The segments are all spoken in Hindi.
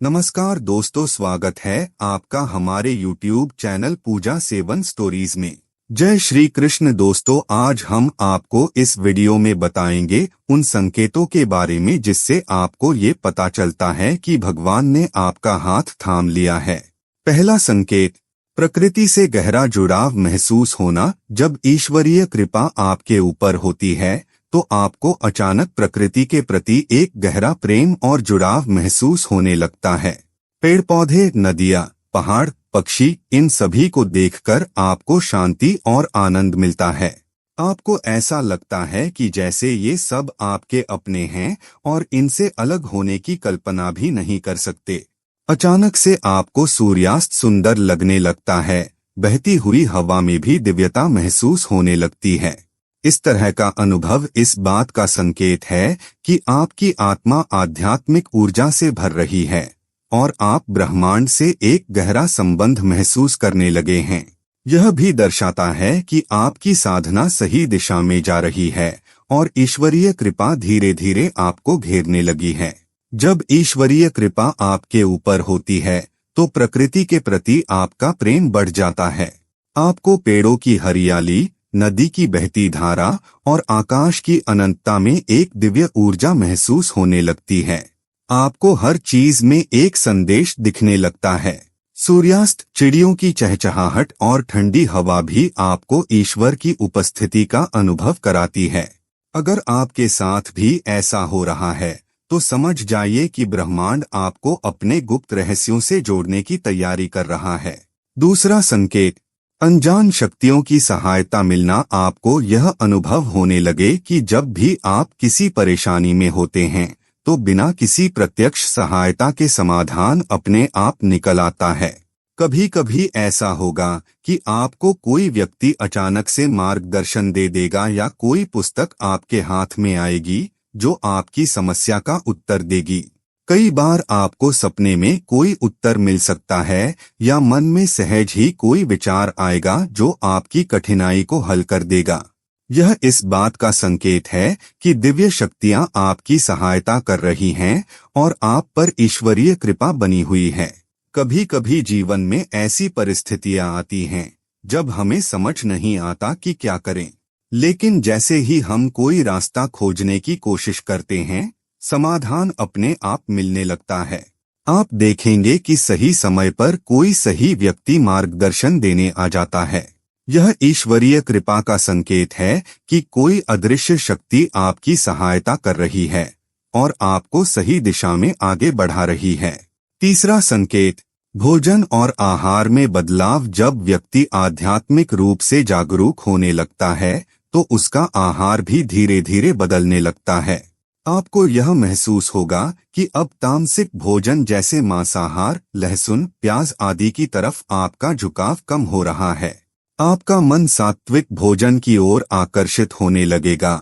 नमस्कार दोस्तों, स्वागत है आपका हमारे YouTube चैनल पूजा सेवन स्टोरीज में। जय श्री कृष्ण दोस्तों, आज हम आपको इस वीडियो में बताएंगे उन संकेतों के बारे में जिससे आपको ये पता चलता है कि भगवान ने आपका हाथ थाम लिया है। पहला संकेत, प्रकृति से गहरा जुड़ाव महसूस होना। जब ईश्वरीय कृपा आपके ऊपर होती है तो आपको अचानक प्रकृति के प्रति एक गहरा प्रेम और जुड़ाव महसूस होने लगता है। पेड़ पौधे, नदियाँ, पहाड़, पक्षी, इन सभी को देखकर आपको शांति और आनंद मिलता है। आपको ऐसा लगता है कि जैसे ये सब आपके अपने हैं और इनसे अलग होने की कल्पना भी नहीं कर सकते। अचानक से आपको सूर्यास्त सुंदर लगने लगता है। बहती हुई हवा में भी दिव्यता महसूस होने लगती है। इस तरह का अनुभव इस बात का संकेत है कि आपकी आत्मा आध्यात्मिक ऊर्जा से भर रही है और आप ब्रह्मांड से एक गहरा संबंध महसूस करने लगे हैं। यह भी दर्शाता है कि आपकी साधना सही दिशा में जा रही है और ईश्वरीय कृपा धीरे धीरे आपको घेरने लगी है। जब ईश्वरीय कृपा आपके ऊपर होती है तो प्रकृति के प्रति आपका प्रेम बढ़ जाता है। आपको पेड़ों की हरियाली, नदी की बहती धारा और आकाश की अनंतता में एक दिव्य ऊर्जा महसूस होने लगती है। आपको हर चीज में एक संदेश दिखने लगता है। सूर्यास्त, चिड़ियों की चहचहाहट और ठंडी हवा भी आपको ईश्वर की उपस्थिति का अनुभव कराती है। अगर आपके साथ भी ऐसा हो रहा है तो समझ जाइए कि ब्रह्मांड आपको अपने गुप्त रहस्यों से जोड़ने की तैयारी कर रहा है। दूसरा संकेत, अनजान शक्तियों की सहायता मिलना। आपको यह अनुभव होने लगे कि जब भी आप किसी परेशानी में होते हैं तो बिना किसी प्रत्यक्ष सहायता के समाधान अपने आप निकल आता है। कभी कभी ऐसा होगा कि आपको कोई व्यक्ति अचानक से मार्गदर्शन दे देगा या कोई पुस्तक आपके हाथ में आएगी जो आपकी समस्या का उत्तर देगी। कई बार आपको सपने में कोई उत्तर मिल सकता है या मन में सहज ही कोई विचार आएगा जो आपकी कठिनाई को हल कर देगा। यह इस बात का संकेत है कि दिव्य शक्तियां आपकी सहायता कर रही हैं और आप पर ईश्वरीय कृपा बनी हुई है। कभी कभी जीवन में ऐसी परिस्थितियां आती हैं जब हमें समझ नहीं आता कि क्या करें, लेकिन जैसे ही हम कोई रास्ता खोजने की कोशिश करते हैं, समाधान अपने आप मिलने लगता है। आप देखेंगे कि सही समय पर कोई सही व्यक्ति मार्गदर्शन देने आ जाता है। यह ईश्वरीय कृपा का संकेत है कि कोई अदृश्य शक्ति आपकी सहायता कर रही है और आपको सही दिशा में आगे बढ़ा रही है। तीसरा संकेत, भोजन और आहार में बदलाव। जब व्यक्ति आध्यात्मिक रूप से जागरूक होने लगता है तो उसका आहार भी धीरे धीरे बदलने लगता है। आपको यह महसूस होगा कि अब तामसिक भोजन जैसे मांसाहार, लहसुन, प्याज आदि की तरफ आपका झुकाव कम हो रहा है। आपका मन सात्विक भोजन की ओर आकर्षित होने लगेगा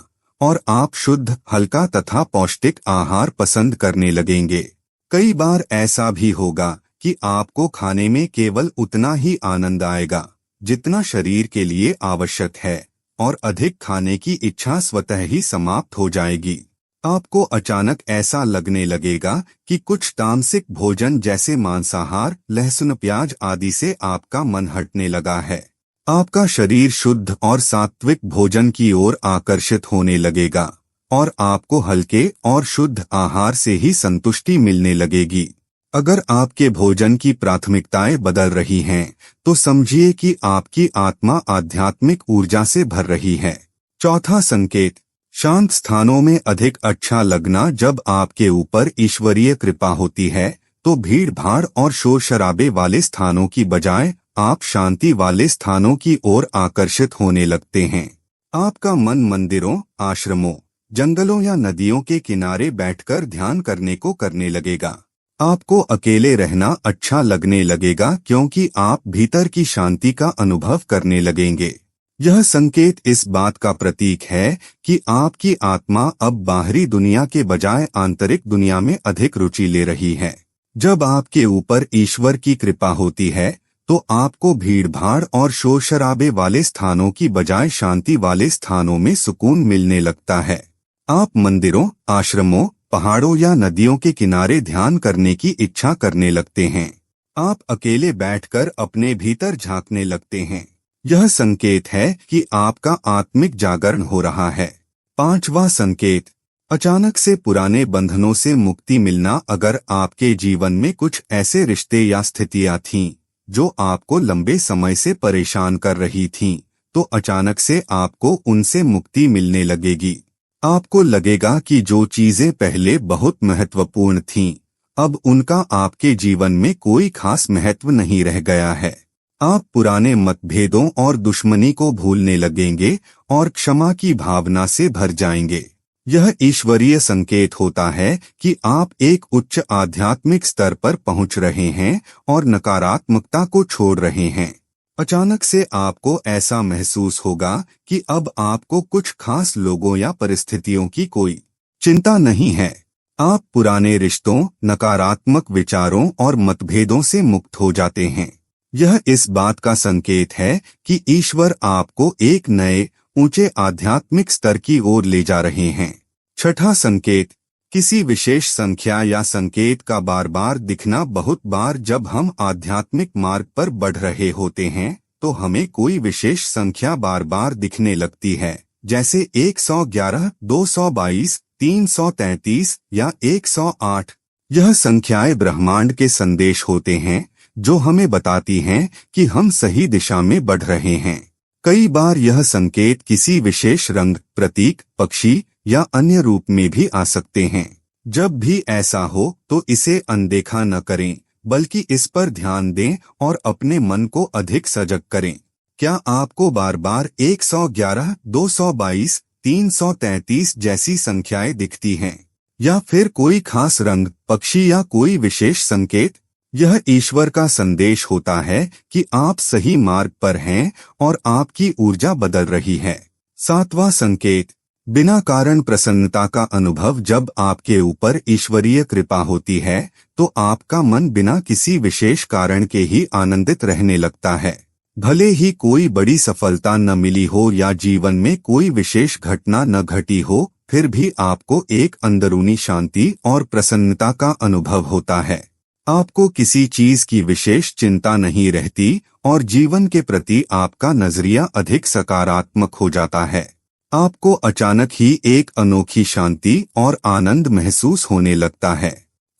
और आप शुद्ध, हल्का तथा पौष्टिक आहार पसंद करने लगेंगे। कई बार ऐसा भी होगा कि आपको खाने में केवल उतना ही आनंद आएगा जितना शरीर के लिए आवश्यक है और अधिक खाने की इच्छा स्वतः ही समाप्त हो जाएगी। आपको अचानक ऐसा लगने लगेगा कि कुछ तामसिक भोजन जैसे मांसाहार, लहसुन, प्याज आदि से आपका मन हटने लगा है। आपका शरीर शुद्ध और सात्विक भोजन की ओर आकर्षित होने लगेगा और आपको हल्के और शुद्ध आहार से ही संतुष्टि मिलने लगेगी। अगर आपके भोजन की प्राथमिकताएं बदल रही हैं तो समझिए कि आपकी आत्मा आध्यात्मिक ऊर्जा से भर रही है। चौथा संकेत, शांत स्थानों में अधिक अच्छा लगना। जब आपके ऊपर ईश्वरीय कृपा होती है तो भीड़ भाड़ और शोर शराबे वाले स्थानों की बजाय आप शांति वाले स्थानों की ओर आकर्षित होने लगते हैं। आपका मन मंदिरों, आश्रमों, जंगलों या नदियों के किनारे बैठकर ध्यान करने को करने लगेगा। आपको अकेले रहना अच्छा लगने लगेगा क्योंकि आप भीतर की शांति का अनुभव करने लगेंगे। यह संकेत इस बात का प्रतीक है कि आपकी आत्मा अब बाहरी दुनिया के बजाय आंतरिक दुनिया में अधिक रुचि ले रही है। जब आपके ऊपर ईश्वर की कृपा होती है तो आपको भीड़-भाड़ और शोर शराबे वाले स्थानों की बजाय शांति वाले स्थानों में सुकून मिलने लगता है। आप मंदिरों, आश्रमों, पहाड़ों या नदियों के किनारे ध्यान करने की इच्छा करने लगते हैं। आप अकेले बैठकर अपने भीतर झांकने लगते हैं। यह संकेत है कि आपका आत्मिक जागरण हो रहा है। पांचवा संकेत, अचानक से पुराने बंधनों से मुक्ति मिलना। अगर आपके जीवन में कुछ ऐसे रिश्ते या स्थितियां थीं जो आपको लंबे समय से परेशान कर रही थीं, तो अचानक से आपको उनसे मुक्ति मिलने लगेगी। आपको लगेगा कि जो चीजें पहले बहुत महत्वपूर्ण थीं, अब उनका आपके जीवन में कोई खास महत्व नहीं रह गया है। आप पुराने मतभेदों और दुश्मनी को भूलने लगेंगे और क्षमा की भावना से भर जाएंगे। यह ईश्वरीय संकेत होता है कि आप एक उच्च आध्यात्मिक स्तर पर पहुंच रहे हैं और नकारात्मकता को छोड़ रहे हैं। अचानक से आपको ऐसा महसूस होगा कि अब आपको कुछ खास लोगों या परिस्थितियों की कोई चिंता नहीं है। आप पुराने रिश्तों, नकारात्मक विचारों और मतभेदों से मुक्त हो जाते हैं। यह इस बात का संकेत है कि ईश्वर आपको एक नए, ऊंचे आध्यात्मिक स्तर की ओर ले जा रहे हैं। छठा संकेत, किसी विशेष संख्या या संकेत का बार बार दिखना। बहुत बार जब हम आध्यात्मिक मार्ग पर बढ़ रहे होते हैं तो हमें कोई विशेष संख्या बार बार दिखने लगती है, जैसे 111, 222, 333 या 108। यह संख्याएं ब्रह्मांड के संदेश होते हैं जो हमें बताती हैं कि हम सही दिशा में बढ़ रहे हैं। कई बार यह संकेत किसी विशेष रंग, प्रतीक, पक्षी या अन्य रूप में भी आ सकते हैं। जब भी ऐसा हो तो इसे अनदेखा न करें, बल्कि इस पर ध्यान दें और अपने मन को अधिक सजग करें। क्या आपको बार बार 111, 222, 333 जैसी संख्याएं दिखती हैं? या फिर कोई खास रंग, पक्षी या कोई विशेष संकेत? यह ईश्वर का संदेश होता है कि आप सही मार्ग पर हैं और आपकी ऊर्जा बदल रही है। सातवां संकेत, बिना कारण प्रसन्नता का अनुभव। जब आपके ऊपर ईश्वरीय कृपा होती है तो आपका मन बिना किसी विशेष कारण के ही आनंदित रहने लगता है। भले ही कोई बड़ी सफलता न मिली हो या जीवन में कोई विशेष घटना न घटी हो, फिर भी आपको एक अंदरूनी शांति और प्रसन्नता का अनुभव होता है। आपको किसी चीज की विशेष चिंता नहीं रहती और जीवन के प्रति आपका नजरिया अधिक सकारात्मक हो जाता है। आपको अचानक ही एक अनोखी शांति और आनंद महसूस होने लगता है।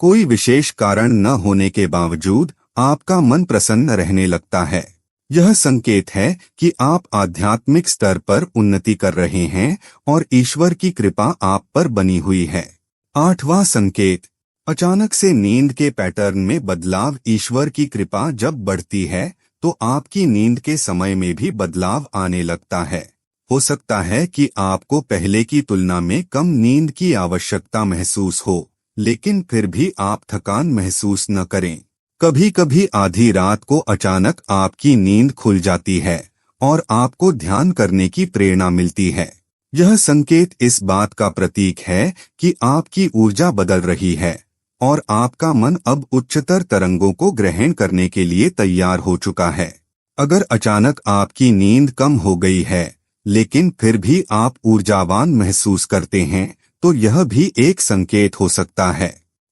कोई विशेष कारण न होने के बावजूद आपका मन प्रसन्न रहने लगता है। यह संकेत है कि आप आध्यात्मिक स्तर पर उन्नति कर रहे हैं और ईश्वर की कृपा आप पर बनी हुई है। आठवां संकेत, अचानक से नींद के पैटर्न में बदलाव। ईश्वर की कृपा जब बढ़ती है तो आपकी नींद के समय में भी बदलाव आने लगता है। हो सकता है कि आपको पहले की तुलना में कम नींद की आवश्यकता महसूस हो, लेकिन फिर भी आप थकान महसूस न करें। कभी कभी आधी रात को अचानक आपकी नींद खुल जाती है और आपको ध्यान करने की प्रेरणा मिलती है। यह संकेत इस बात का प्रतीक है कि आपकी ऊर्जा बदल रही है और आपका मन अब उच्चतर तरंगों को ग्रहण करने के लिए तैयार हो चुका है। अगर अचानक आपकी नींद कम हो गई है लेकिन फिर भी आप ऊर्जावान महसूस करते हैं, तो यह भी एक संकेत हो सकता है।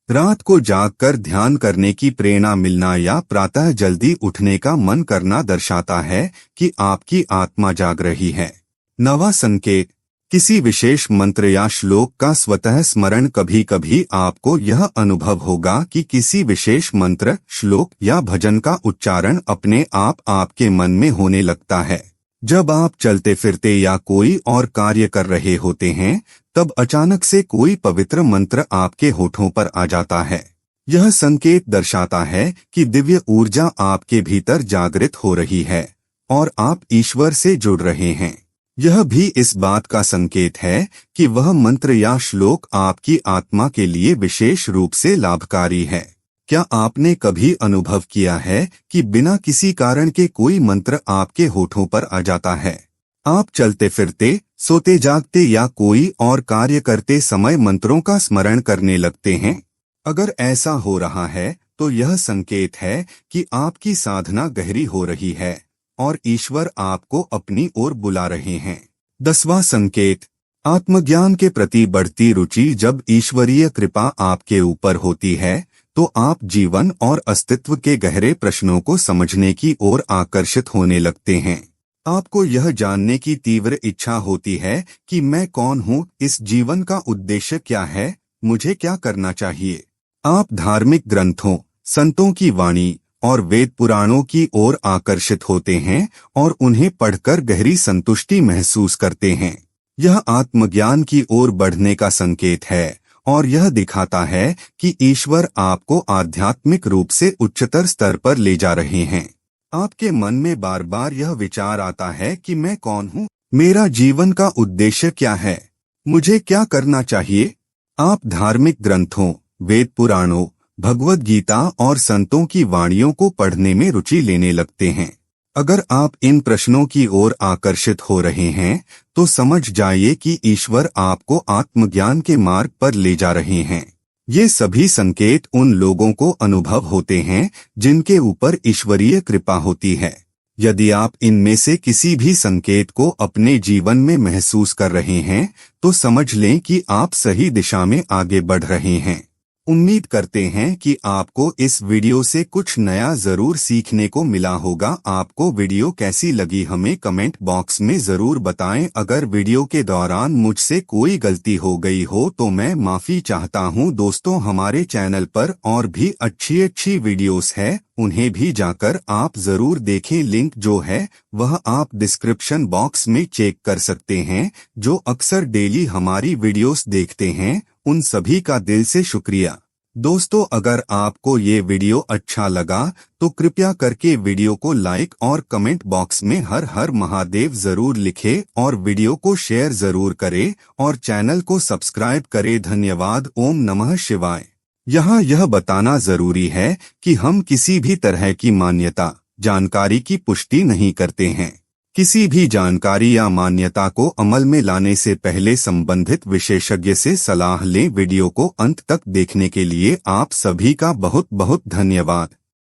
रात को जागकर ध्यान करने की प्रेरणा मिलना या प्रातः जल्दी उठने का मन करना दर्शाता है कि आपकी आत्मा जाग रही है। नवा संकेत, किसी विशेष मंत्र या श्लोक का स्वतः स्मरण। कभी कभी आपको यह अनुभव होगा कि किसी विशेष मंत्र, श्लोक या भजन का उच्चारण अपने आप आपके मन में होने लगता है। जब आप चलते फिरते या कोई और कार्य कर रहे होते हैं, तब अचानक से कोई पवित्र मंत्र आपके होठों पर आ जाता है। यह संकेत दर्शाता है कि दिव्य ऊर्जा आपके भीतर जागृत हो रही है और आप ईश्वर से जुड़ रहे हैं। यह भी इस बात का संकेत है कि वह मंत्र या श्लोक आपकी आत्मा के लिए विशेष रूप से लाभकारी है। क्या आपने कभी अनुभव किया है कि बिना किसी कारण के कोई मंत्र आपके होठों पर आ जाता है? आप चलते फिरते, सोते जागते या कोई और कार्य करते समय मंत्रों का स्मरण करने लगते हैं? अगर ऐसा हो रहा है तो यह संकेत है कि आपकी साधना गहरी हो रही है और ईश्वर आपको अपनी ओर बुला रहे हैं। 10वां संकेत, आत्मज्ञान के प्रति बढ़ती रुचि जब ईश्वरीय कृपा आपके ऊपर होती है तो आप जीवन और अस्तित्व के गहरे प्रश्नों को समझने की ओर आकर्षित होने लगते हैं। आपको यह जानने की तीव्र इच्छा होती है कि मैं कौन हूँ, इस जीवन का उद्देश्य क्या है, मुझे क्या करना चाहिए। आप धार्मिक ग्रंथों, संतों की वाणी और वेद पुराणों की ओर आकर्षित होते हैं और उन्हें पढ़कर गहरी संतुष्टि महसूस करते हैं। यह आत्मज्ञान की ओर बढ़ने का संकेत है और यह दिखाता है कि ईश्वर आपको आध्यात्मिक रूप से उच्चतर स्तर पर ले जा रहे हैं। आपके मन में बार बार यह विचार आता है कि मैं कौन हूँ, मेरा जीवन का उद्देश्य क्या है, मुझे क्या करना चाहिए। आप धार्मिक ग्रंथों, वेद पुराणों, भगवद गीता और संतों की वाणियों को पढ़ने में रुचि लेने लगते हैं। अगर आप इन प्रश्नों की ओर आकर्षित हो रहे हैं तो समझ जाइए कि ईश्वर आपको आत्मज्ञान के मार्ग पर ले जा रहे हैं। ये सभी संकेत उन लोगों को अनुभव होते हैं जिनके ऊपर ईश्वरीय कृपा होती है। यदि आप इनमें से किसी भी संकेत को अपने जीवन में महसूस कर रहे हैं तो समझ लें कि आप सही दिशा में आगे बढ़ रहे हैं। उम्मीद करते हैं कि आपको इस वीडियो से कुछ नया जरूर सीखने को मिला होगा। आपको वीडियो कैसी लगी हमें कमेंट बॉक्स में जरूर बताएं। अगर वीडियो के दौरान मुझसे कोई गलती हो गई हो तो मैं माफी चाहता हूं। दोस्तों, हमारे चैनल पर और भी अच्छी वीडियोस है, उन्हें भी जाकर आप जरूर देखें। लिंक जो है वह आप डिस्क्रिप्शन बॉक्स में चेक कर सकते हैं। जो अक्सर डेली हमारी वीडियोस देखते हैं उन सभी का दिल से शुक्रिया। दोस्तों, अगर आपको ये वीडियो अच्छा लगा तो कृपया करके वीडियो को लाइक और कमेंट बॉक्स में हर हर महादेव जरूर लिखें और वीडियो को शेयर जरूर करें और चैनल को सब्सक्राइब करें। धन्यवाद। ओम नमः शिवाय। यहाँ यह बताना जरूरी है कि हम किसी भी तरह की मान्यता, जानकारी की पुष्टि नहीं करते हैं। किसी भी जानकारी या मान्यता को अमल में लाने से पहले संबंधित विशेषज्ञ से सलाह लें। वीडियो को अंत तक देखने के लिए आप सभी का बहुत बहुत धन्यवाद।